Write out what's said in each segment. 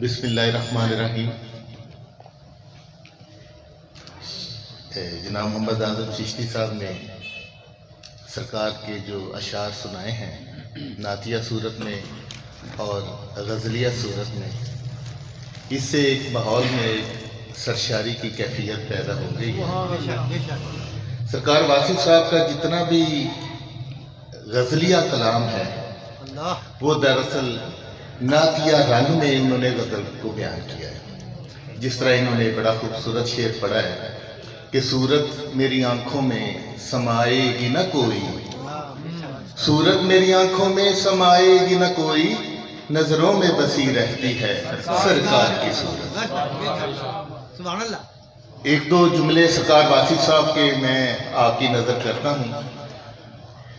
بسم اللہ الرحمن الرحیم۔ جناب محمد اعظم چشتی صاحب نے سرکار کے جو اشعار سنائے ہیں نعتیہ صورت میں اور غزلیہ صورت میں، اس سے ایک ماحول میں سرشاری کی کیفیت پیدا ہو گئی ہے۔ سرکار واصف صاحب کا جتنا بھی غزلیہ کلام ہے وہ دراصل نعتیہ رنگ میں انہوں نے غزل کو بیان کیا ہے۔ جس طرح انہوں نے بڑا خوبصورت شعر پڑھا ہے کہ صورت میری آنکھوں میں سمائے گی نہ کوئی، صورت میری آنکھوں میں سمائے گی نہ کوئی، نظروں میں بسی رہتی ہے سرکار کی صورت۔ سبحان اللہ۔ ایک دو جملے سرکار واصف صاحب کے میں آپ کی نظر کرتا ہوں۔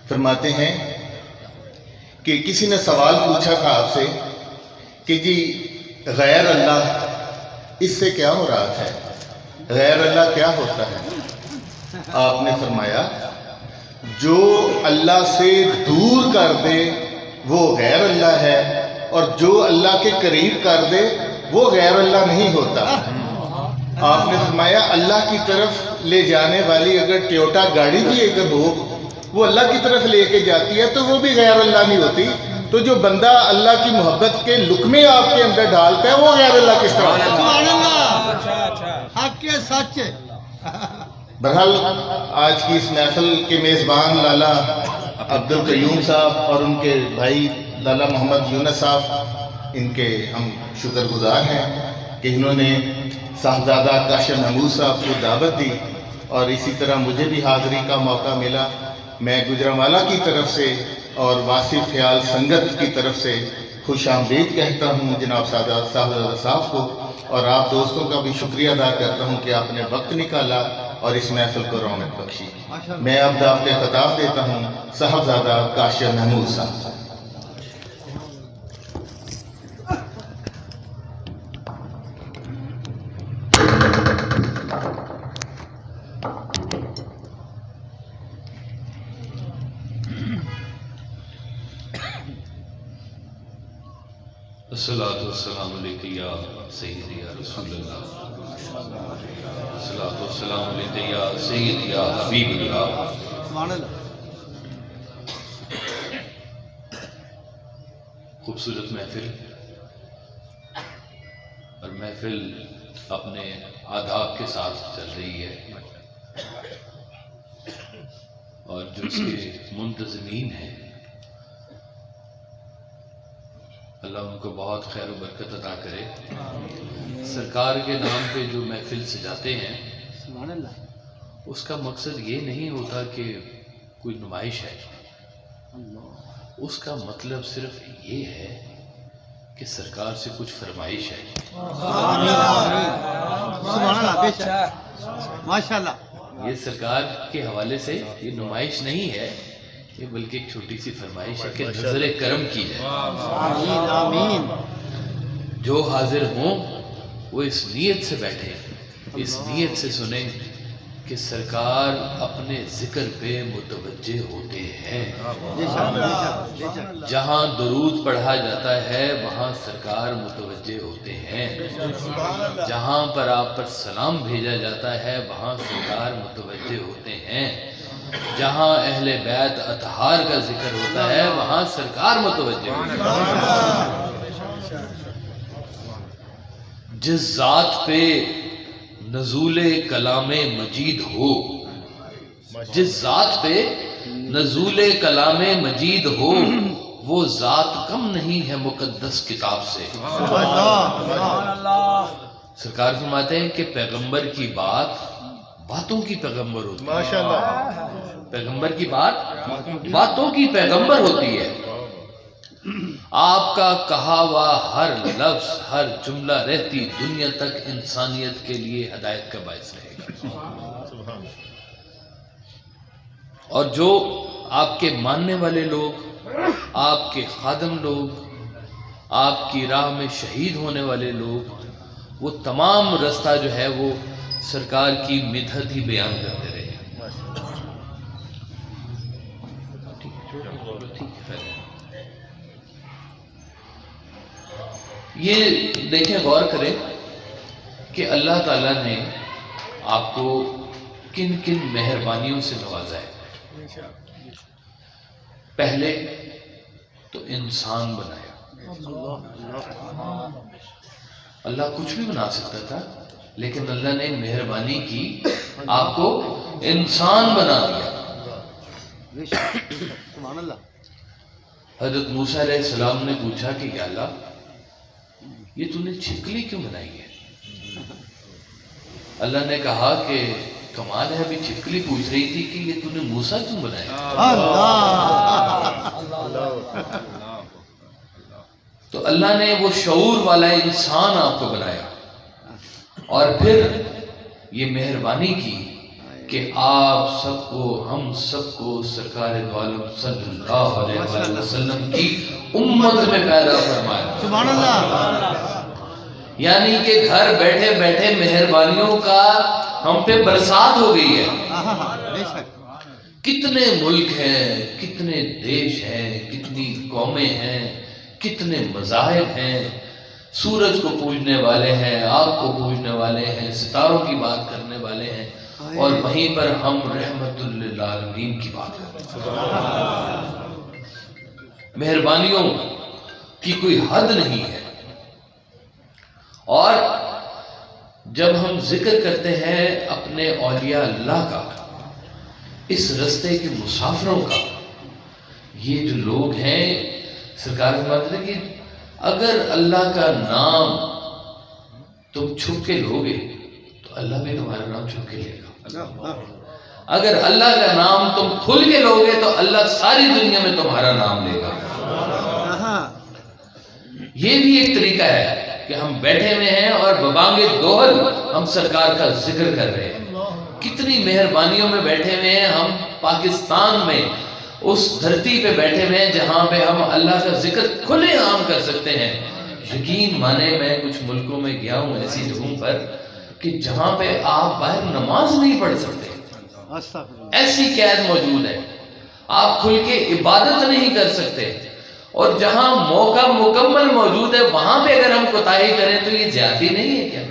فرماتے ہیں کہ کسی نے سوال پوچھا تھا آپ سے کہ جی غیر اللہ، اس سے کیا مراد ہے؟ غیر اللہ کیا ہوتا ہے؟ آپ نے فرمایا جو اللہ سے دور کر دے وہ غیر اللہ ہے، اور جو اللہ کے قریب کر دے وہ غیر اللہ نہیں ہوتا۔ آپ نے فرمایا اللہ کی طرف لے جانے والی اگر ٹویوٹا گاڑی بھی اگر ہو، وہ اللہ کی طرف لے کے جاتی ہے تو وہ بھی غیر اللہ نہیں ہوتی۔ تو جو بندہ اللہ کی محبت کے لقمے آپ کے اندر ڈالتا ہے وہ غیر اللہ کس طرح ہوتا ہے؟ سبحان اللہ، حق کے سچ ہے۔ بہرحال آج کی اس محفل کے میزبان لالا عبد القیوم صاحب اور ان کے بھائی لالا محمد یونس صاحب، ان کے ہم شکر گزار ہیں کہ انہوں نے صاحبزادہ کاشف محمود صاحب کو دعوت دی اور اسی طرح مجھے بھی حاضری کا موقع ملا۔ میں گجرانوالہ کی طرف سے اور واصف خیال سنگت کی طرف سے خوش آمدید کہتا ہوں جناب صاحبزادہ صاحب کو، اور آپ دوستوں کا بھی شکریہ ادا کرتا ہوں کہ آپ نے وقت نکالا اور اس محفل کو رونق بخشی۔ میں اب دعوت خطاب دیتا ہوں صاحبزادہ کاشف محمود صاحب۔ الصلاۃ والسلام علیک یا سیدی یا رسول اللہ، الصلاۃ والسلام علیک یا سیدی یا حبیب اللہ۔ سبحان اللہ۔ خوبصورت محفل، اور محفل اپنے آداب کے ساتھ چل رہی ہے، اور جو اس کے منتظمین ہیں اللہ ان کو بہت خیر و برکت عطا کرے۔ سرکار کے نام پہ جو محفل سجاتے ہیں سبحان اللہ۔ اس کا مقصد یہ نہیں ہوتا کہ کوئی نمائش ہے، اس کا مطلب صرف یہ ہے کہ سرکار سے کچھ فرمائش ہے۔ سبحان اللہ، بے شک، ماشاء اللہ۔ یہ سرکار کے حوالے سے یہ نمائش نہیں ہے، یہ بلکہ ایک چھوٹی سی فرمائش ہے کہ نظر کرم کی جائے۔ آمین آمین۔ جو حاضر ہوں وہ اس نیت سے بیٹھے، اس نیت سے سنیں کہ سرکار اپنے ذکر پہ متوجہ ہوتے ہیں۔ بے شک، بے شک، بے شک۔ جہاں درود پڑھا جاتا ہے وہاں سرکار متوجہ ہوتے ہیں، جہاں پر آپ پر سلام بھیجا جاتا ہے وہاں سرکار متوجہ ہوتے ہیں، جہاں اہل بیت اطہار کا ذکر ہوتا ہے وہاں سرکار متوجہ ہوتے ہیں۔ جس ذات پہ نزول کلام مجید ہو، جس ذات پہ نزول کلام مجید ہو، وہ ذات کم نہیں ہے مقدس کتاب سے۔ سرکار فرماتے ہیں کہ پیغمبر کی بات باتوں کی پیغمبر ہوتی ہے، ماشاءاللہ۔ پیغمبر کی بات باتوں کی پیغمبر ہوتی ہے۔ آپ کا کہا ہوا ہر لفظ، ہر جملہ رہتی دنیا تک انسانیت کے لیے ہدایت کا باعث رہے گا۔ اور جو آپ کے ماننے والے لوگ، آپ کے خادم لوگ، آپ کی راہ میں شہید ہونے والے لوگ، وہ تمام رستہ جو ہے وہ سرکار کی مدحت ہی بیان کرتے رہے۔ یہ دیکھیں، غور کریں کہ اللہ تعالیٰ نے آپ کو کن کن مہربانیوں سے نوازا ہے۔ پہلے تو انسان بنایا۔ اللہ کچھ بھی بنا سکتا تھا، لیکن اللہ نے مہربانی کی، آپ کو انسان بنا دیا۔ سبحان اللہ۔ حضرت موسیٰ علیہ السلام نے پوچھا کہ یا اللہ، یہ تو نے چھپکلی کیوں بنائی ہے؟ اللہ نے کہا کہ کمال ہے، ابھی چھپکلی پوچھ رہی تھی کہ یہ تو نے موسیٰ کیوں بنایا؟ تو اللہ نے وہ شعور والا انسان آپ کو بنایا، اور پھر یہ مہربانی کی کہ آپ سب کو، ہم سب کو سرکار دو عالم صلی اللہ علیہ وآلہ وسلم کی امت میں پیدا فرمایا۔ سبحان اللہ۔ یعنی کہ گھر بیٹھے بیٹھے مہربانیوں کا ہم پہ برسات ہو گئی ہے۔ بے شک۔ کتنے ملک ہیں، کتنے دیش ہیں، کتنی قومیں ہیں، کتنے مذاہب ہیں، سورج کو پوجنے والے ہیں، آگ کو پوجنے والے ہیں، ستاروں کی بات کرنے والے ہیں، اور وہیں پر ہم رحمت للعالمین کی بات کرتے ہیں۔ مہربانیوں کی کوئی حد نہیں ہے۔ اور جب ہم ذکر کرتے ہیں اپنے اولیاء اللہ کا، اس رستے کے مسافروں کا، یہ جو لوگ ہیں، سرکار فرماتے ہیں کہ اگر اللہ کا نام تم چھپ کے لوگے تو اللہ بھی تمہارا نام چھپ کے لے گا۔ اگر اللہ کا نام تم کھل کے لوگے تو اللہ ساری دنیا میں تمہارا نام لے گا۔ یہ بھی ایک طریقہ ہے کہ ہم بیٹھے ہوئے ہیں اور ببانگ دوہل ہم سرکار کا ذکر کر رہے ہیں۔ کتنی مہربانیوں میں بیٹھے ہوئے ہیں ہم، پاکستان میں اس دھرتی پہ بیٹھے ہوئے ہیں جہاں پہ ہم اللہ کا ذکر کھلے عام کر سکتے ہیں۔ یقین مانے میں کچھ ملکوں میں گیا ہوں ایسی جگہوں پر کہ جہاں پہ آپ باہر نماز نہیں پڑھ سکتے، ایسی قید موجود ہے، آپ کھل کے عبادت نہیں کر سکتے، اور جہاں موقع مکمل موجود ہے وہاں پہ اگر ہم کوتاہی کریں تو یہ زیادتی نہیں ہے کیا؟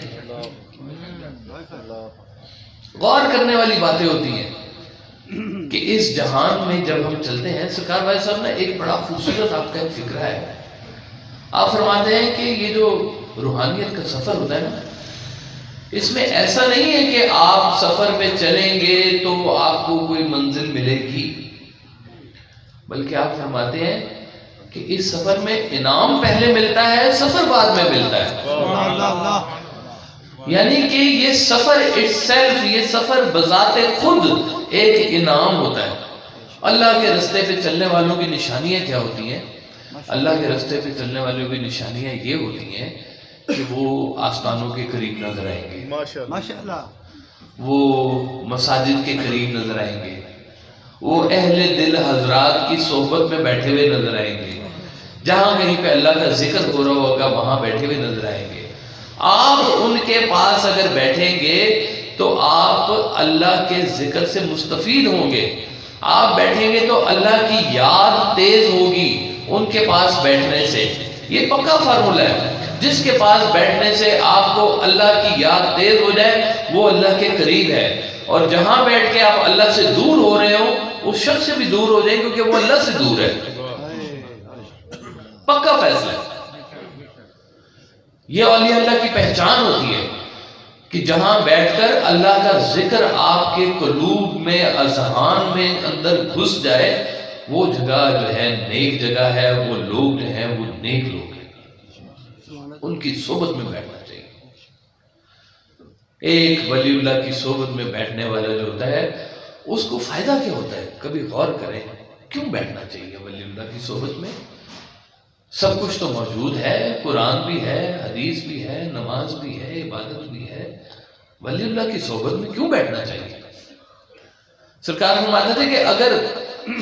غور کرنے والی باتیں ہوتی ہیں کہ اس جہان میں جب ہم چلتے ہیں، سرکار بھائی صاحب نے ایک بڑا خوبصورت آپ کا ایک فکرہ ہے، آپ فرماتے ہیں کہ یہ جو روحانیت کا سفر ہوتا ہے نا، اس میں ایسا نہیں ہے کہ آپ سفر پہ چلیں گے تو آپ کو کوئی منزل ملے گی، بلکہ آپ فرماتے ہیں کہ اس سفر میں انعام پہلے ملتا ہے، سفر بعد میں ملتا ہے۔ یعنی کہ یہ سفر itself، یہ سفر بذات خود ایک انعام ہوتا ہے۔ اللہ کے رستے پہ چلنے والوں کی نشانیاں کیا ہوتی ہیں؟ اللہ کے رستے پہ چلنے والوں کی نشانیاں یہ ہوتی ہیں کہ وہ آستانوں کے قریب نظر آئیں گے، ماشاءاللہ، وہ مساجد کے قریب نظر آئیں گے، وہ اہل دل حضرات کی صحبت میں بیٹھے ہوئے نظر آئیں گے، جہاں کہیں پہ اللہ کا ذکر ہو رہا ہوگا وہاں بیٹھے ہوئے نظر آئیں گے۔ آپ ان کے پاس اگر بیٹھیں گے تو آپ اللہ کے ذکر سے مستفید ہوں گے، آپ بیٹھیں گے تو اللہ کی یاد تیز ہوگی ان کے پاس بیٹھنے سے۔ یہ پکا فارمولہ ہے، جس کے پاس بیٹھنے سے آپ کو اللہ کی یاد تیز ہو جائے وہ اللہ کے قریب ہے، اور جہاں بیٹھ کے آپ اللہ سے دور ہو رہے ہو اس شخص سے بھی دور ہو جائے کیونکہ وہ اللہ سے دور ہے۔ پکا فیصلہ ہے۔ یہ اولیاء اللہ کی پہچان ہوتی ہے کہ جہاں بیٹھ کر اللہ کا ذکر آپ کے قلوب میں، اذہان میں اندر گھس جائے، وہ جگہ جو ہے نیک جگہ ہے، وہ لوگ جو ہیں وہ نیک لوگ ہیں، ان کی صحبت میں بیٹھنا چاہیے۔ ایک ولی اللہ کی صحبت میں بیٹھنے والا جو ہوتا ہے اس کو فائدہ کیا ہوتا ہے؟ کبھی غور کریں کیوں بیٹھنا چاہیے ولی اللہ کی صحبت میں؟ سب کچھ تو موجود ہے، قرآن بھی ہے، حدیث بھی ہے، نماز بھی ہے، عبادت بھی ہے، ولی اللہ کی صحبت میں کیوں بیٹھنا چاہیے؟ سرکار فرماتے تھے کہ اگر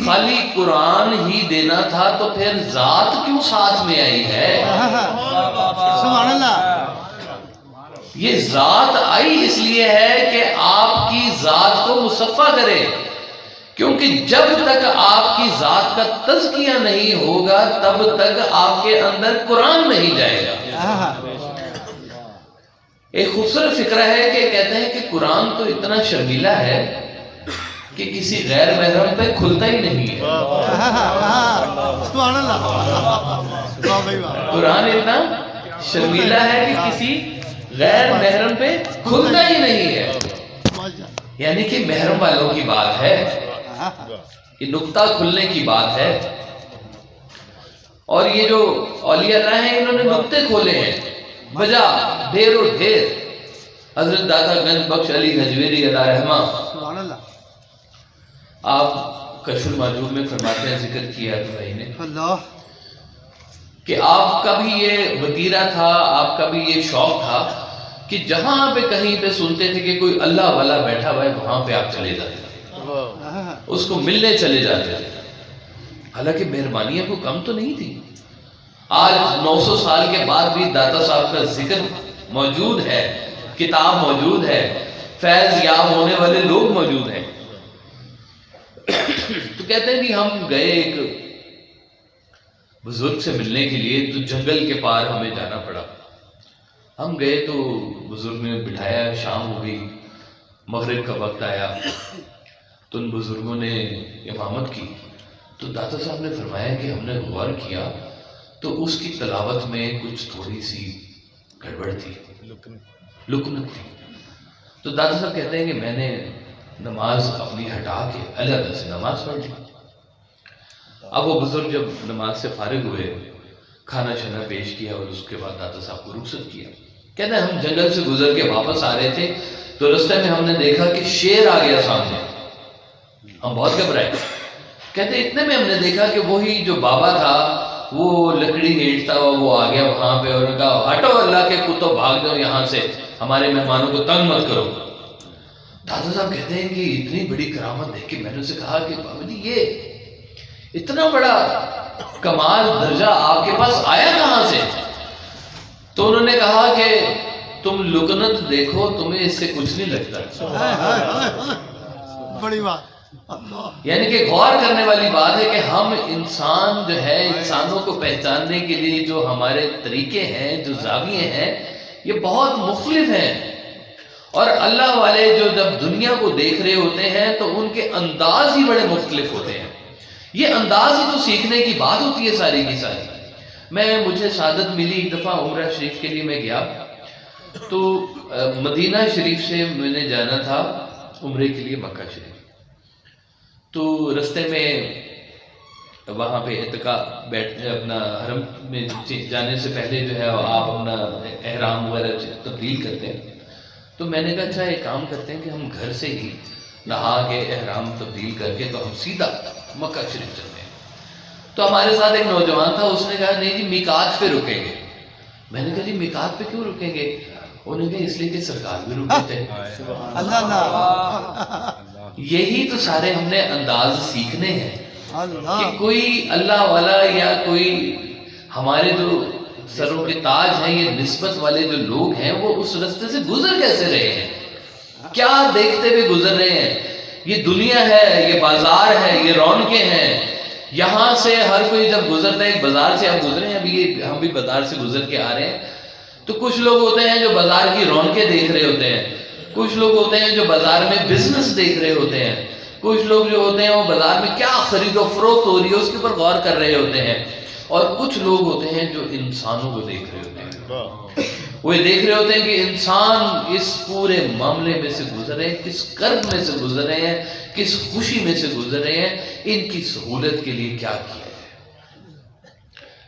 خالی قرآن ہی دینا تھا تو پھر ذات کیوں ساتھ میں آئی ہے؟ سبحان اللہ۔ یہ ذات آئی اس لیے ہے کہ آپ کی ذات کو مصفا کرے، کیونکہ جب تک آپ کی ذات کا تزکیہ نہیں ہوگا تب تک آپ کے اندر قرآن نہیں جائے گا۔ ایک خوبصورت فکرہ ہے کہ کہتے ہیں کہ قرآن تو اتنا شرمیلا ہے کہ کسی غیر محرم پہ کھلتا ہی نہیں ہے۔ سبحان اللہ، واہ بھائی واہ، قرآن اتنا شرمیلا ہے کہ کسی غیر محرم پہ کھلتا ہی نہیں ہے، ماشاءاللہ، یعنی کہ محرم والوں کی بات ہے، یہ نقطہ کھلنے کی بات ہے۔ اور یہ جو اولیاء اللہ ہیں انہوں نے نقطے کھولے ہیں بجا ڈھیر و ڈھیر۔ حضرت داتا گنج بخش علی حجویری علیہ رحمہ سبحان اللہ، آپ کشف المحجوب میں فرماتے ہیں، ذکر کیا ہے بھائی نے، اللہ، کہ آپ کا بھی یہ وتیرہ تھا، آپ کا بھی یہ شوق تھا کہ جہاں پہ کہیں پہ سنتے تھے کہ کوئی اللہ والا بیٹھا ہوا ہے وہاں پہ آپ چلے جاتے تھے، اس کو ملنے چلے جاتے تھے۔ حالانکہ مہربانیاں کو کم تو نہیں تھی۔ آج 900 سال کے بعد بھی داتا صاحب کا ذکر موجود ہے، کتاب موجود ہے، فیض یاب ہونے والے لوگ موجود ہیں۔ تو کہتے ہیں کہ ہم گئے ایک بزرگ سے ملنے کے لیے تو جنگل کے پار ہمیں جانا پڑا۔ ہم گئے تو بزرگ نے بٹھایا، شام ہو گئی، مغرب کا وقت آیا تو ان بزرگوں نے امامت کی۔ تو داتا صاحب نے فرمایا کہ ہم نے غور کیا تو اس کی تلاوت میں کچھ تھوڑی سی گڑبڑ تھی، لکنت تھی۔ تو داتا صاحب کہتے ہیں کہ میں نے نماز اپنی ہٹا کے علیحدہ سے نماز پڑھ لی۔ اب وہ بزرگ جب نماز سے فارغ ہوئے، کھانا شنا پیش کیا اور اس کے بعد داتا صاحب کو رخصت کیا۔ کہتے ہیں ہم جنگل سے گزر کے واپس آ رہے تھے تو رستے میں ہم نے دیکھا کہ شیر آ گیا سامنے، ہم بہت گھبرائے۔ کہتے اتنے میں ہم نے دیکھا کہ وہی جو بابا تھا وہ لکڑی ہیٹتا ہوا وہ آ گیا وہاں پہ اور کہا ہٹو اللہ کے کتوں، بھاگ جاؤ یہاں سے، ہمارے مہمانوں کو تنگ مت کرو۔ دادا صاحب کہتے ہیں کہ اتنی بڑی کرامت دیکھ کے میں نے اسے کہا کہ بابا جی یہ اتنا بڑا کمال درجہ آپ کے پاس آیا کہاں سے؟ تو انہوں نے کہا کہ تم لکنت دیکھو، تمہیں اس سے کچھ نہیں لگتا۔ بڑی بات، یعنی کہ غور کرنے والی بات ہے کہ ہم انسان جو ہے، انسانوں کو پہچاننے کے لیے جو ہمارے طریقے ہیں، جو زاویے ہیں، یہ بہت مختلف ہیں۔ اور اللہ والے جو جب دنیا کو دیکھ رہے ہوتے ہیں تو ان کے انداز ہی بڑے مختلف ہوتے ہیں۔ یہ انداز ہی تو سیکھنے کی بات ہوتی ہے ساری کی ساری۔ مجھے سعادت ملی، ایک دفعہ عمرہ شریف کے لیے میں گیا تو مدینہ شریف سے میں نے جانا تھا عمرے کے لیے مکہ شریف۔ تو رستے میں وہاں پہ بیٹھنے اپنا حرم میں جانے سے پہلے جو ہے آپ اپنا احرام وغیرہ تبدیل کرتے ہیں۔ تو میں نے کہا اچھا ایک کام کرتے ہیں کہ ہم گھر سے ہی نہا کے احرام تبدیل کر کے تو ہم سیدھا مکہ شریف چلتے ہیں۔ تو ہمارے ساتھ ایک نوجوان تھا، اس نے کہا نہیں جی میقات پہ رکیں گے۔ میں نے کہا جی میقات پہ کیوں رکیں گے؟ انہوں نے کہا اس لیے کہ سرکار بھی رکے تھے۔ اللہ اللہ، یہی تو سارے ہم نے انداز سیکھنے ہیں اللہ، کہ کوئی اللہ والا یا کوئی ہمارے جو سروں کے تاج ہیں، یہ نسبت والے جو لوگ ہیں، وہ اس رستے سے گزر کیسے رہے ہیں، کیا دیکھتے ہوئے گزر رہے ہیں۔ یہ دنیا ہے، یہ بازار ہے، یہ رونقیں ہیں، یہاں سے ہر کوئی جب گزرتا ہے، ایک بازار سے آپ گزرے ہیں، ابھی ہم بھی بازار سے گزر کے آ رہے ہیں، تو کچھ لوگ ہوتے ہیں جو بازار کی رونقیں دیکھ رہے ہوتے ہیں، کچھ لوگ ہوتے ہیں جو بازار میں بزنس دیکھ رہے ہوتے ہیں، کچھ لوگ جو ہوتے ہیں وہ بازار میں کیا خرید و فروخت ہو رہی ہے اس کے اوپر غور کر رہے ہوتے ہیں، اور کچھ لوگ ہوتے ہیں جو انسانوں کو دیکھ رہے ہوتے ہیں۔ وہ یہ دیکھ رہے ہوتے ہیں کہ انسان اس پورے معاملے میں سے گزر رہے ہیں، کس کرب میں سے گزر رہے ہیں، کس خوشی میں سے گزر رہے ہیں، ان کی سہولت کے لیے کیا کیا ہے۔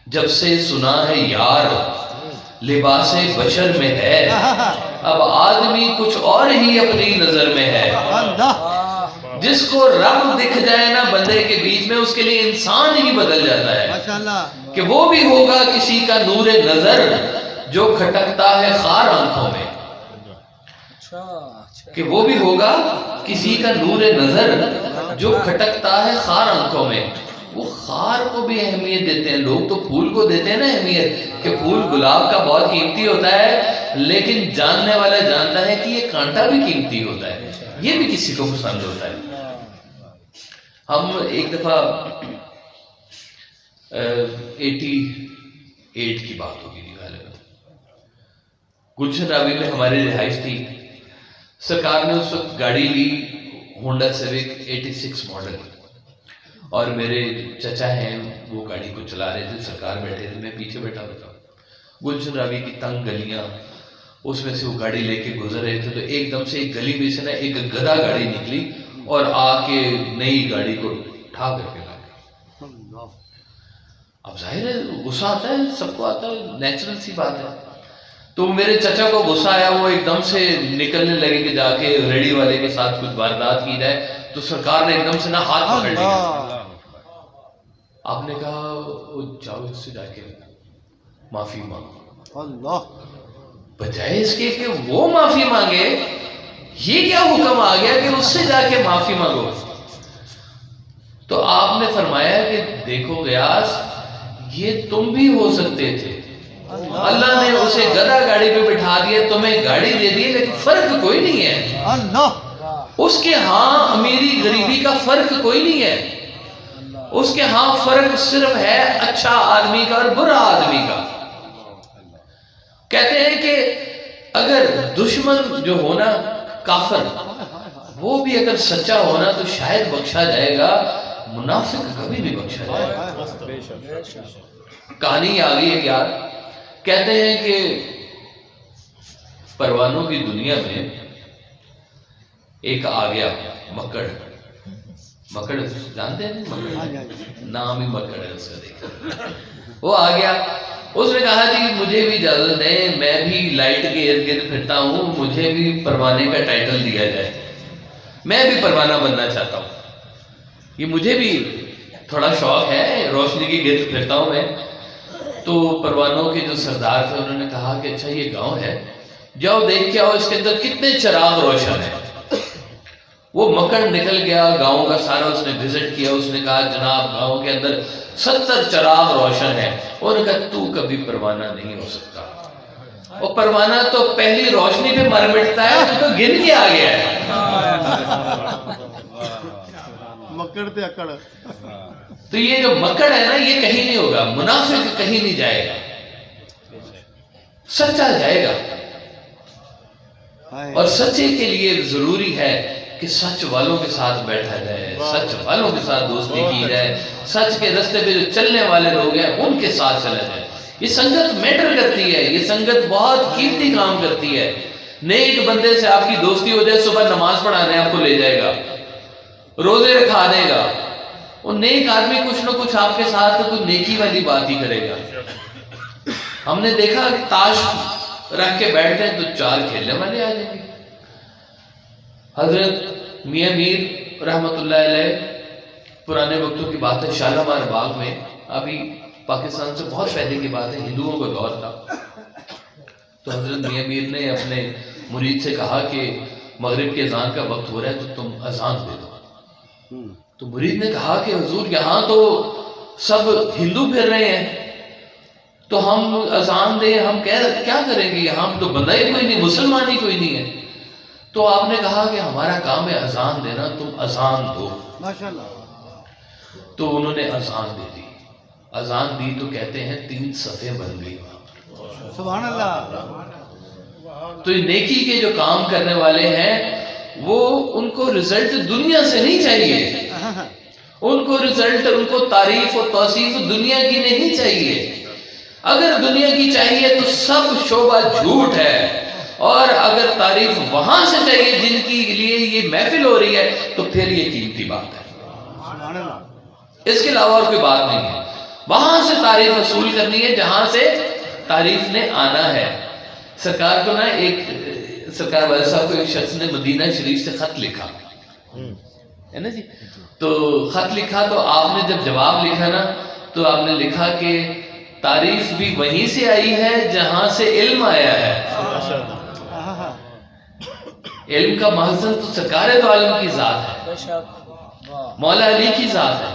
جب سے سنا ہے یار لباس بشر میں ہے، اب آدمی کچھ اور ہی اپنی نظر میں ہے۔ جس کو رب دکھ جائے نا بندے کے بیچ میں، اس کے لیے انسان ہی بدل جاتا ہے، ماشاءاللہ، کہ وہ بھی ہوگا کسی کا نور نظر جو کھٹکتا ہے خار آنکھوں میں، کہ وہ بھی ہوگا کسی کا نور نظر جو کھٹکتا ہے خار آنکھوں میں۔ وہ خار کو بھی اہمیت دیتے ہیں لوگ، تو پھول کو دیتے ہیں نا اہمیت، کہ پھول گلاب کا بہت قیمتی ہوتا ہے، لیکن جاننے والا جانتا ہے کہ یہ کانٹا بھی قیمتی ہوتا ہے، یہ بھی کسی کو پسند ہوتا ہے۔ ہم ایک دفعہ 88 کی بات ہوگی غالباً، گلشن راوی میں ہماری رہائش تھی. سرکار نے اس وقت گاڑی لی ہونڈا سیوک 86 ماڈل، اور میرے چچا ہیں وہ گاڑی کو چلا رہے تھے، سرکار بیٹھے تھے، میں پیچھے بیٹھا ہوا تھا. گلشن راوی کی تنگ گلیاں، اس میں سے وہ گاڑی لے کے گزر رہے تھے، تو ایک دم سے ایک گلی میں سے نا ایک گدھا گاڑی نکلی اور آ کے نئی گاڑی کو ٹھا کر کے لا گئی. اب ظاہر ہے غصہ آتا ہے، سب کو آتا ہے، نیچرل سی بات ہے. تو میرے چچا کو غصہ آیا، وہ ایک دم سے نکلنے لگے کہ جا کے ریڑھی والے کے ساتھ کچھ واردات کی جائے. تو سرکار نے ایک دم سے نا ہاتھ پکڑ لیا. آپ نے کہا جاؤ اس سے جا کے معافی مانگو. اللہ، بجائے اس کے کہ وہ معافی مانگے، یہ کیا حکم آ گیا کہ اس سے جا کے معافی مانگو. تو آپ نے فرمایا کہ دیکھو غیاث، یہ تم بھی ہو سکتے تھے. اللہ نے اسے گدھا گاڑی پہ بٹھا دیا، تمہیں گاڑی دے دی، لیکن فرق کوئی نہیں ہے. اللہ، اس کے ہاں امیری غریبی کا فرق کوئی نہیں ہے. اس کے ہاں فرق صرف ہے اچھا آدمی کا اور برا آدمی کا. کہتے ہیں کہ اگر دشمن جو ہونا کافر، وہ بھی اگر سچا ہونا تو شاید بخشا جائے گا، منافق کبھی نہیں بخشا جائے گا. کہانی آ گئی ہے یار. کہتے ہیں کہ پروانوں کی دنیا میں ایک آ گیا مکڑ. مکڑ جانتے ہیں مکڑ؟ نام ہی مکڑ ہے اس کا. دیکھا وہ آ گیا، اس نے کہا جی مجھے بھی اجازت دیں، میں بھی لائٹ کے ارد گرد پھرتا ہوں، مجھے بھی پروانے کا ٹائٹل دیا جائے، میں بھی پروانہ بننا چاہتا ہوں. یہ مجھے بھی تھوڑا شوق ہے، روشنی کے گرد پھرتا ہوں میں. تو پروانوں کے جو سردار تھے انہوں نے کہا کہ اچھا یہ گاؤں ہے، جاؤ دیکھ کے آؤ اس کے اندر کتنے چراغ روشن ہیں. وہ مکڑ نکل گیا، گاؤں کا سارا اس نے وزٹ کیا. اس نے کہا جناب گاؤں کے اندر 70 چراغ روشن ہے. انہوں نے کہا تو کبھی پروانہ نہیں ہو سکتا، اور پروانہ تو پہلی روشنی پہ مر مٹتا ہے، تو گن کے آ گیا ہے. مکڑ تے اکڑ. تو یہ جو مکڑ ہے نا یہ کہیں نہیں ہوگا، منافق کہیں نہیں جائے گا، سچا جائے گا. اور سچے کے لیے ضروری ہے کہ سچ والوں کے ساتھ بیٹھا جائے، سچ والوں کے ساتھ دوستی کی جائے، سچ کے راستے پہ جو چلنے والے لوگ ہیں ان کے ساتھ چلا جائے. یہ سنگت میٹر کرتی ہے، یہ سنگت بہت قیمتی کام کرتی ہے. نیک بندے سے آپ کی دوستی ہو جائے، صبح نماز پڑھانے آپ کو لے جائے گا، روزے رکھا دے گا. وہ نیک آدمی کچھ نہ کچھ آپ کے ساتھ کوئی نیکی والی بات ہی کرے گا. ہم نے دیکھا کہ تاش رکھ کے بیٹھتے ہیں تو 4 کھیلنے والے آ جائیں گے. حضرت میاں میر رحمۃ اللہ علیہ، پرانے وقتوں کی بات ہے، شالامار باغ میں، ابھی پاکستان سے بہت پہلے کی بات ہے، ہندوؤں کا دور تھا. تو حضرت میاں میر نے اپنے مرید سے کہا کہ مغرب کے اذان کا وقت ہو رہا ہے تو تم اذان دے دو. تو مرید نے کہا کہ حضور یہاں تو سب ہندو پھر رہے ہیں، تو ہم اذان دیں، ہم کیا کریں گے، یہاں تو بندہ ہی کوئی نہیں، مسلمان ہی کوئی نہیں ہے. تو آپ نے کہا کہ ہمارا کام ہے اذان دینا، تم اذان دو. ماشاءاللہ. تو انہوں نے اذان دے دی. اذان دی تو کہتے ہیں 3 صفیں بن گئی. سبحان اللہ. تو یہ نیکی کے جو کام کرنے والے ہیں وہ ان کو رزلٹ دنیا سے نہیں چاہیے، ان کو رزلٹ، ان کو تعریف و توصیف دنیا کی نہیں چاہیے. اگر دنیا کی چاہیے تو سب شعبہ جھوٹ ہے، اور اگر تعریف وہاں سے چاہیے جن کے لیے یہ محفل ہو رہی ہے تو پھر یہ قیمتی بات ہے. سبحان اللہ. اس کے علاوہ اور کوئی بات نہیں ہے. وہاں سے تعریف وصول کرنی ہے جہاں سے تعریف نے آنا ہے. سرکار کو نا ایک سرکار والد صاحب کو ایک شخص نے مدینہ شریف سے خط لکھا ہے نا جی. تو خط لکھا تو آپ نے جب جواب لکھا نا تو آپ نے لکھا کہ تعریف بھی وہیں سے آئی ہے جہاں سے علم آیا ہے. علم کا مخزن تو سرکار دو عالم کی ذات ہے، مولا علی کی ذات ہے،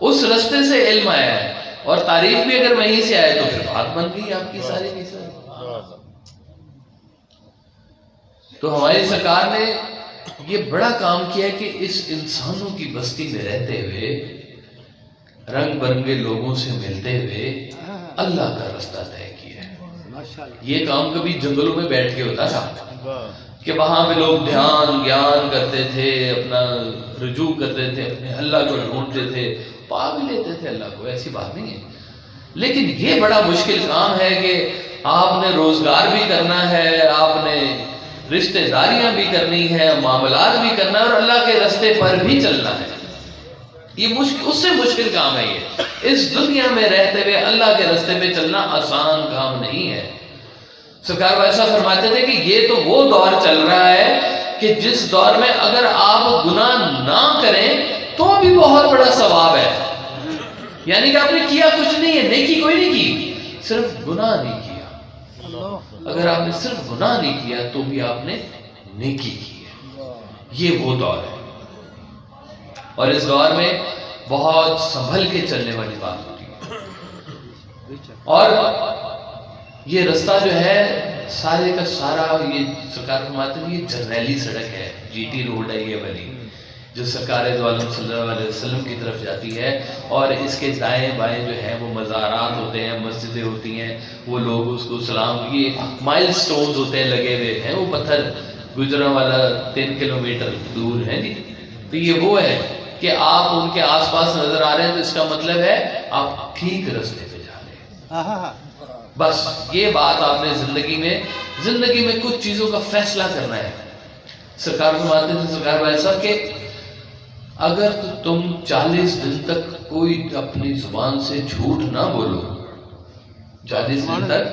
اس رستے سے علم آیا ہے. اور تعریف بھی اگر وہیں سے آئے تو پھر بات بن گئی آپ کی ساری کی ساری. تو ہماری سرکار نے یہ بڑا کام کیا کہ اس انسانوں کی بستی میں رہتے ہوئے، رنگ برنگے لوگوں سے ملتے ہوئے اللہ کا رستہ طے کیا ہے۔ ماشاءاللہ، یہ کام کبھی جنگلوں میں بیٹھ کے ہوتا تھا واہ، کہ وہاں پہ لوگ دھیان گیان کرتے تھے، اپنا رجوع کرتے تھے، اپنے اللہ کو ڈھونڈتے تھے، پا بھی لیتے تھے اللہ کو، ایسی بات نہیں ہے۔ لیکن یہ بڑا مشکل کام ہے کہ آپ نے روزگار بھی کرنا ہے، آپ نے رشتہ داریاں بھی کرنی ہے، معاملات بھی کرنا ہے، اور اللہ کے رستے پر بھی چلنا ہے۔ یہ اس سے مشکل کام ہے۔ یہ اس دنیا میں رہتے ہوئے اللہ کے رستے پہ چلنا آسان کام نہیں ہے۔ سرکار ایسا فرماتے تھے کہ یہ تو وہ دور چل رہا ہے کہ جس دور میں اگر آپ گناہ نہ کریں تو بھی بہت بڑا ثواب ہے۔ یعنی کہ آپ نے کیا کچھ نہیں ہے، نیکی کوئی نہیں کی، صرف گناہ نہیں کیا۔ اللہ، اگر آپ نے صرف گناہ نہیں کیا تو بھی آپ نے نیکی کی ہے۔ یہ وہ دور ہے، اور اس دور میں بہت سنبھل کے چلنے والی بات ہوتی ہے۔ اور یہ رستہ جو ہے سارے کا سارا، یہ سرکار فرماتے ہیں یہ جرنیلی سڑک ہے، جی ٹی روڈ ہے یہ والی، جو سرکار دو عالم صلی اللہ علیہ وسلم کی طرف جاتی ہے، اور اس کے دائیں بائیں جو ہیں وہ مزارات ہوتے ہیں، مسجدیں ہوتی ہیں، وہ لوگ اس کو سلام، یہ مائل سٹونز ہوتے ہیں لگے ہوئے ہیں، وہ پتھر گجرا والا 3 کلومیٹر دور ہے جی۔ تو یہ وہ ہے کہ آپ ان کے آس پاس نظر آ رہے ہیں تو اس کا مطلب ہے آپ ٹھیک رستے پہ جا رہے ہیں۔ ہاں، بس یہ بات آپ نے زندگی میں کچھ چیزوں کا فیصلہ کرنا ہے۔ سرکار فرماتے تھے، سرکار بھائی صاحب، کہ اگر تم 40 دن تک کوئی اپنی زبان سے جھوٹ نہ بولو، 40 دن تک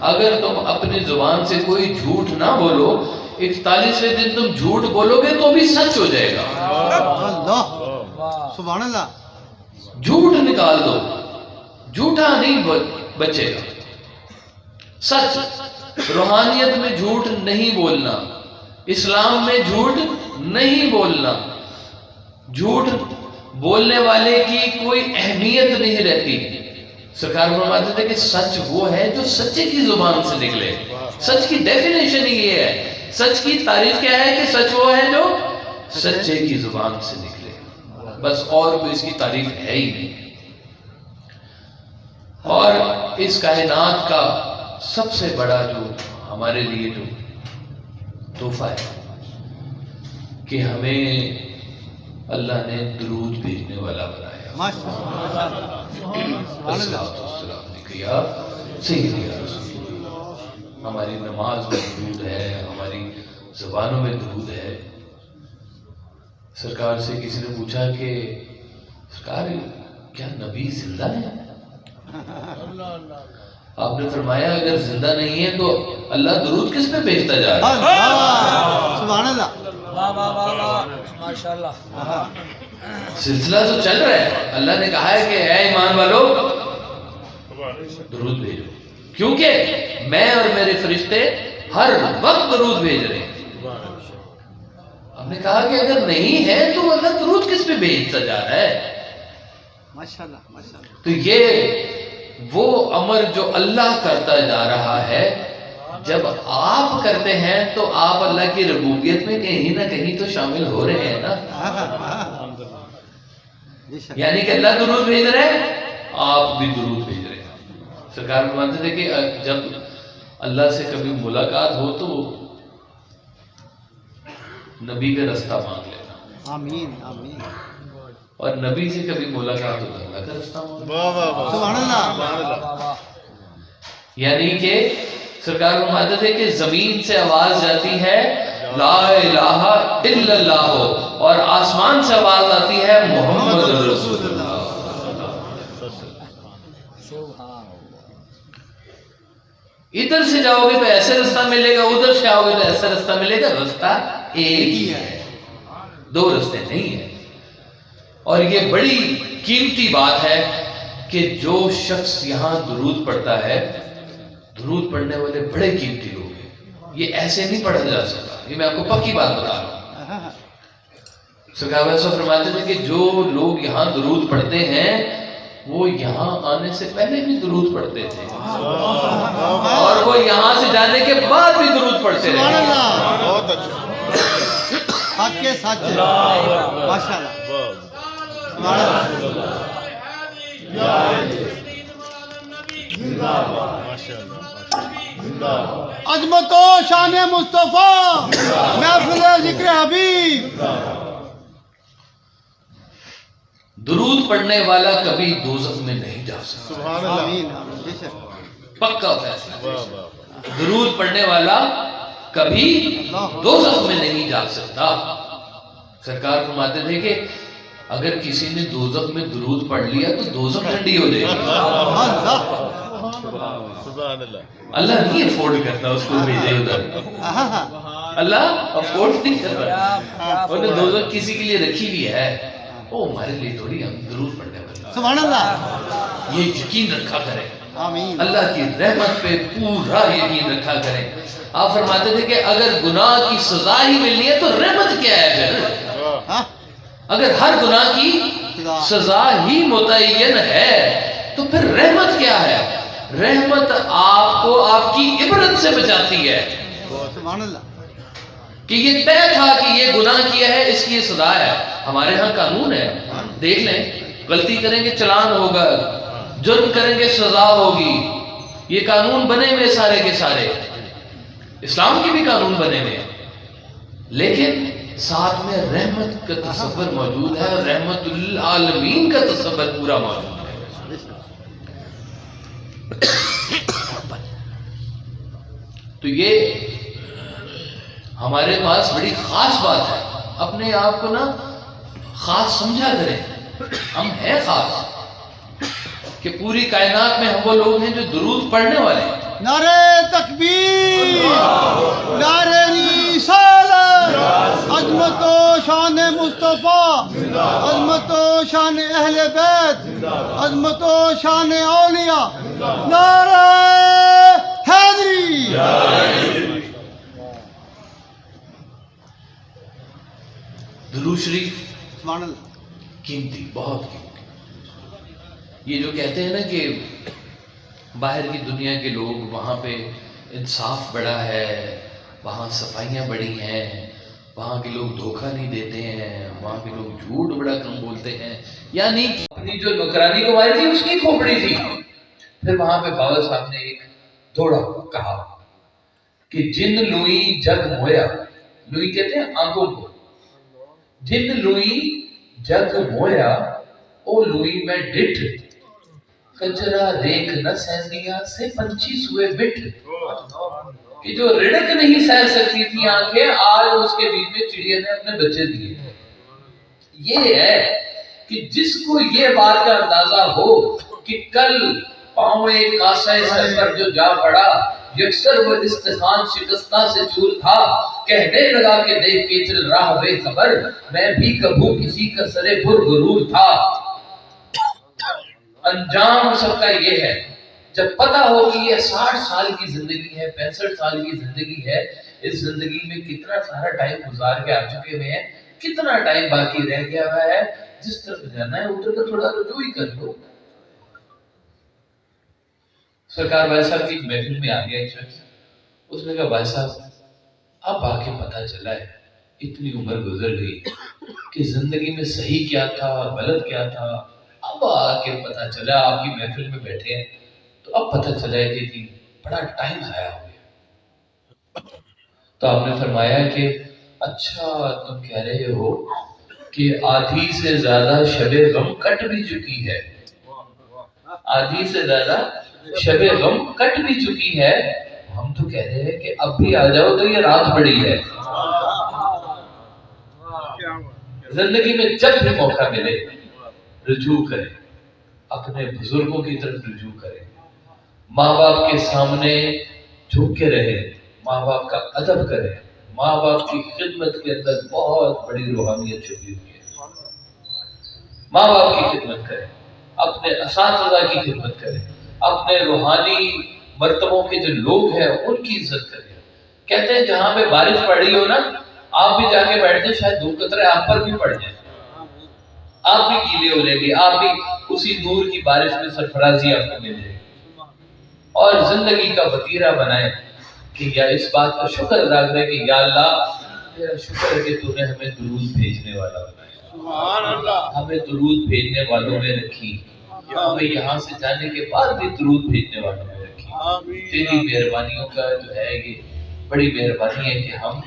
اگر تم اپنی زبان سے کوئی جھوٹ نہ بولو، 41ویں دن تم جھوٹ بولو گے تو بھی سچ ہو جائے گا۔ اللہ، سبحان اللہ، جھوٹ نکال دو، جھوٹا نہیں بچے گا۔ سچ، روحانیت میں جھوٹ نہیں بولنا، اسلام میں جھوٹ نہیں بولنا، جھوٹ بولنے والے کی کوئی اہمیت نہیں رہتی۔ سرکار فرماتے تھے کہ سچ وہ ہے جو سچے کی زبان سے نکلے۔ سچ کی ڈیفینیشن ہی یہ ہے، سچ کی تعریف کیا ہے کہ سچ وہ ہے جو سچے کی زبان سے نکلے، بس اور کوئی اس کی تعریف ہے ہی نہیں۔ اور اس کائنات کا سب سے بڑا جو ہمارے لیے جو تحفہ ہے کہ ہمیں اللہ نے درود بھیجنے والا بنایا۔ ماشاءاللہ، سبحان اللہ، السلام نے کہا سیدی یا رسول اللہ، ہماری نماز میں درود ہے، ہماری زبانوں میں درود ہے۔ سرکار سے کسی نے پوچھا کہ سرکار کیا نبی زندہ ہے؟ آپ نے فرمایا اگر زندہ نہیں ہے تو اللہ درود کس پہ بھیجتا جا رہا ہے؟ اللہ، سبحان اللہ، واہ واہ واہ واہ، ماشاءاللہ، سلسلہ تو چل رہا ہے۔ اللہ نے کہا ہے کہ اے ایمان والو درود بھیجو، کیونکہ میں اور میرے فرشتے ہر وقت درود بھیج رہے ہیں۔ ہم نے کہا کہ اگر نہیں ہے تو اللہ درود کس پہ بھیجتا جا رہا ہے؟ ماشاءاللہ، ماشاءاللہ، تو یہ وہ امر جو اللہ کرتا جا رہا ہے، جب آپ کرتے ہیں تو آپ اللہ کی ربوبیت میں کہیں نہ کہیں تو شامل ہو رہے ہیں نا۔ یعنی کہ اللہ درود بھیج رہے ہیں، آپ بھی درود بھیج رہے ہیں۔ سرکار فرماتے تھے کہ جب اللہ سے کبھی ملاقات ہو تو نبی کا رستہ مانگ لینا، آمین، آمین، اور نبی سے کبھی ملاقات ہو تو اللہ کا رستہ مانگ لینا۔ واہ واہ واہ، سبحان اللہ، واہ واہ، یعنی کہ سرکار فرماتے تھے کہ زمین سے آواز جاتی ہے لا الہ الا اللہ، اور آسمان سے آواز آتی ہے محمد رسول اللہ۔ سبحان ادھر سے جاؤ گے تو ایسے رستہ ملے گا، ادھر سے آؤ گے تو ایسا رستہ ملے گا، رستہ ایک ہی ہے، دو رستے نہیں ہیں۔ اور یہ بڑی قیمتی بات ہے کہ جو شخص یہاں درود پڑھتا ہے، درود پڑھنے والے بڑے قیمتی لوگ ہیں، یہ ایسے نہیں پڑھا جا سکتا، یہ میں آپ کو پکی بات بتا رہا ہوں۔ سرکار ایسا فرماتے تھے کہ جو لوگ یہاں درود پڑھتے ہیں وہ یہاں آنے سے پہلے بھی درود پڑھتے تھے، اور وہ یہاں سے جانے کے بعد بھی درود پڑھتے سبحان رہے۔ اللہ، بہت اچھا، سچ کے سچ ماشاءاللہ سبحان اللہ عظمت و شان مصطفیٰ محفل ذکر حبیب درود پڑھنے والا کبھی دوزخ میں نہیں جا سکتا. آمین آمین بے شک پکا فیصلہ. درود پڑھنے والا کبھی دوزخ میں نہیں جا سکتا. سرکار فرماتے تھے کہ اگر کسی نے دوزخ میں درود پڑھ لیا تو دوزخ ٹھنڈی ہو جائے گی. اللہ نہیں افورڈ کرتا اس کو بھیجے ادھر. اللہ افورڈ نہیں کرتا. انہوں نے دوزخ کسی کے لیے رکھی ہوئی ہے. وہ ہمارے لیے تھوڑی ہم درود پڑھنے والے. سبحان اللہ یہ یقین رکھا کریں. آمین اللہ کی رحمت پہ پورا یقین رکھا کریں. آپ فرماتے تھے کہ اگر گناہ کی سزا ہی ملنی ہے تو رحمت کیا ہے پھر؟ ہاں اگر ہر گناہ کی سزا ہی متعین ہے تو پھر رحمت کیا ہے؟ رحمت آپ کو آپ کی عبرت سے بچاتی ہے سبحان اللہ کہ یہ طے تھا کہ یہ گناہ کیا ہے اس کی یہ سزا ہے. ہمارے ہاں قانون ہے, دیکھ لیں, غلطی کریں گے چلان ہوگا, جرم کریں گے سزا ہوگی. یہ قانون بنے ہوئے سارے کے سارے, اسلام کے بھی قانون بنے ہوئے, لیکن ساتھ میں رحمت کا تصور موجود ہے اور رحمت للعالمین کا تصور پورا موجود ہے. تو یہ ہمارے پاس بڑی خاص بات ہے. اپنے آپ کو نا خاص سمجھا کریں. ہم ہیں خاص کہ پوری کائنات میں ہم وہ لوگ ہیں جو درود پڑھنے والے ہیں. نعرہ تکبیر نعرہ رسالت عظمت و شان مصطفیٰ عظمت و شان اہل بیت عظمت و شان اولیاء نعرہ حیدری. درود شریف سبحان اللہ قیمتی, بہت قیمتی. یہ جو کہتے ہیں نا کہ باہر کی دنیا کے لوگ وہاں پہ انصاف بڑا ہے, وہاں صفائیاں بڑی ہیں, وہاں کے لوگ دھوکہ نہیں دیتے ہیں, وہاں کے لوگ جھوٹ بڑا کم بولتے ہیں, یعنی اپنی جو نوکرانی کو ماری تھی اس کی کھوپڑی تھی. پھر وہاں پہ بابا صاحب نے ایک تھوڑا کہا کہ جن لوئی جگ مویا, لوئی کہتے ہیں آنکھوں کو, جن لوئی جگ مویا او لوئی میں ڈٹ, کچرا ریکھ نہ سہنیا سے پنچھی سوئے بٹ. کہ جو رڑک نہیں سہ سکتی تھی آنکھیں, آج اس کے بیچ میں چڑیا نے اپنے بچے دیے. یہ ہے کہ جس کو یہ بات کا اندازہ ہو کہ کل پاؤں ایک کاسہ سر پر جو جا پڑا, یکسر وہ استخوان شکستہ سے چور تھا, کہنے لگا کہ دیکھ کے چل رہا بے خبر, میں بھی کبھو کسی کا سرے پر غرور تھا. انجام سب کا یہ ہے, جب پتا ہو کہ یہ 60 سال کی زندگی ہے, 65 سال کی زندگی ہے, اس زندگی میں کتنا سارا ٹائم گزار کے آ چکے ہوئے ہیں, کتنا ٹائم باقی رہ گیا ہوا ہے, جس طرف جانا ہے ادھر کا تھوڑا رجوع ہی کر لو. سرکار بھائی صاحب کی محفل میں آ گیا ایک شخص, اس نے کہا بھائی صاحب اب آ کے پتہ چلا ہے, اتنی عمر گزر گئی کہ زندگی میں صحیح کیا تھا غلط کیا تھا, اب آ کے پتہ چلا, آپ کی محفل میں بیٹھے ہیں تو اب پتہ چلا ہے کہ بڑا ٹائم ضائع ہو گیا. تو آپ نے فرمایا کہ اچھا تم کہہ رہے ہو کہ آدھی سے زیادہ شب غم کٹ بھی چکی ہے, آدھی سے زیادہ شب غم کٹ بھی چکی ہے, ہم تو کہہ رہے ہیں کہ اب بھی آ جاؤ تو یہ رات بڑی ہے. زندگی میں جب بھی موقع ملے رجوع کریں, اپنے بزرگوں کی طرف رجوع کریں, ماں باپ کے سامنے جھک کے رہے, ماں باپ کا ادب کریں, ماں باپ کی خدمت کے اندر بہت بڑی روحانیت چھپی ہوئی ہے. ماں باپ کی خدمت کریں, اپنے اساتذہ کی خدمت کریں, اپنے روحانی مرتبوں کے جو لوگ ہیں ان کی عزت کریں. کہتے ہیں جہاں پہ بارش پڑ رہی ہو نا, آپ بھی جا کے بیٹھ جائیں, شاید دو قطرے آپ پر بھی پڑ جائیں, آپ بھی گیلے ہو جائیں گے, آپ بھی اسی نور کی بارش میں سرفرازی آپ کو مل جائے گی. اور زندگی کا وتیرہ بنائیں کہ یا اس بات کا شکر ادا کریں کہ یا اللہ تیرا شکر ہے کہ تو نے ہمیں درود بھیجنے والا بنایا، ہمیں درود بھیجنے والوں میں رکھی، ہمیں یہاں سے جانے کے بعد بھی درود بھیجنے والوں میں رکھی۔ تیری مہربانیوں کا جو ہے یہ بڑی مہربانی ہے کہ ہم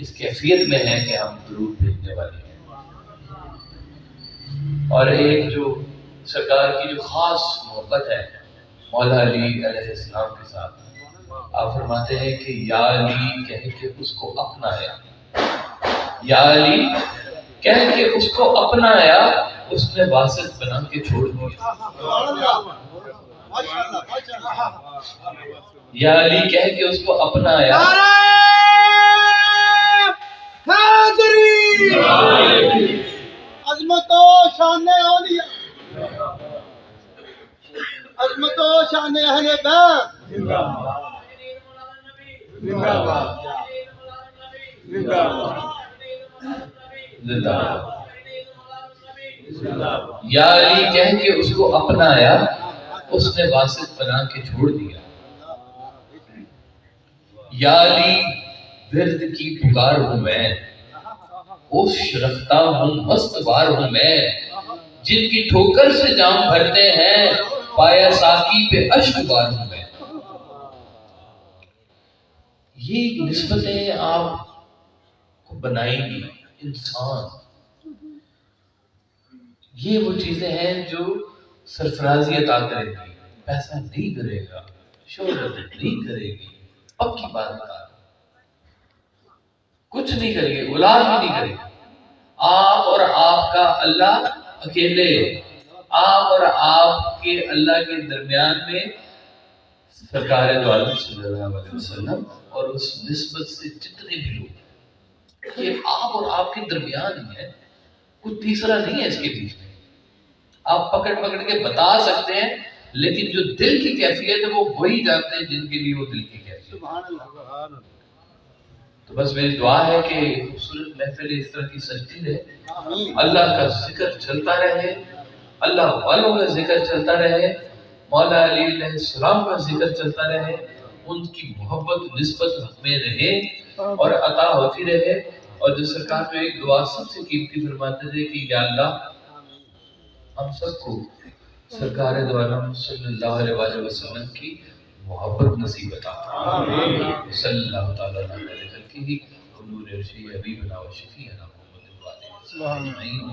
اس کیفیت میں ہیں کہ ہم درود بھیجنے والے ہیں۔ اور ایک جو سرکار کی جو خاص محبت ہے مولا علی علیہ السلام کے ساتھ، آپ فرماتے ہیں کہ یا علی کہہ کے اس کو اپنایا، یا علی کہہ کے اس کو اپنایا، اس نے واسط بنا کے چھوڑ دیا۔ یا علی کہہ کے اس کو اپنایا، عظمت و شان اولیاء، عظمت و شان اہل بیت، زندہ یا علی کہہ کے اس کو اپنایا، اس نے واسط بنا کے چھوڑ دیا۔ یا علی ورد کی پکار ہوں میں، ہوش رکھتا ہوں مست وار ہوں میں، جن کی ٹھوکر سے جام بھرتے ہیں، پایا ساقی پہ اشک بار ہوں میں۔ یہ نسبتیں آپ کو بنائیں گی انسان، یہ وہ چیزیں ہیں جو سرفرازی عطا کریں گی۔ پیسہ نہیں کرے گا، شہرت نہیں کرے گی، پکی بات بتا، کچھ نہیں کرے گی، اولاد بھی نہیں کرے گی۔ آپ اور آپ کا اللہ اکیلے، آپ اور آپ کے اللہ کے درمیان میں سرکار دو عالم صلی اللہ علیہ وسلم اور اس نسبت سے جتنے بھی لوگ، یہ آپ اور آپ کے درمیان ہی ہے، کوئی تیسرا نہیں ہے اس کے بیچ میں۔ آپ پکڑ کے بتا سکتے ہیں، لیکن جو دل کی کیفیت ہے وہ وہی جانتے ہیں جن کے لیے وہ دل کی کیفیت ہے۔ تو بس میری دعا ہے کہ خوبصورت محفل اس طرح کی سجتی رہے، اللہ کا ذکر چلتا رہے، اللہ والوں کا ذکر چلتا رہے، مولا علی علیہ السلام کا ذکر چلتا رہے، ان کی محبت نسبت میں رہے اور عطا ہوتی رہے۔ اور جو سرکار میں ایک دعا سب سے قیمتی فرماتے تھے کہ یا اللہ ہم سب کو سرکار دو عالم صلی اللہ علیہ وآلہ وسلم کی محبت نصیب عطا فرما۔ صلی اللہ تعالیٰ علیہ وسلم حضور ارشی حبیبنا و شفیعنا محمد وآلہ وسلم۔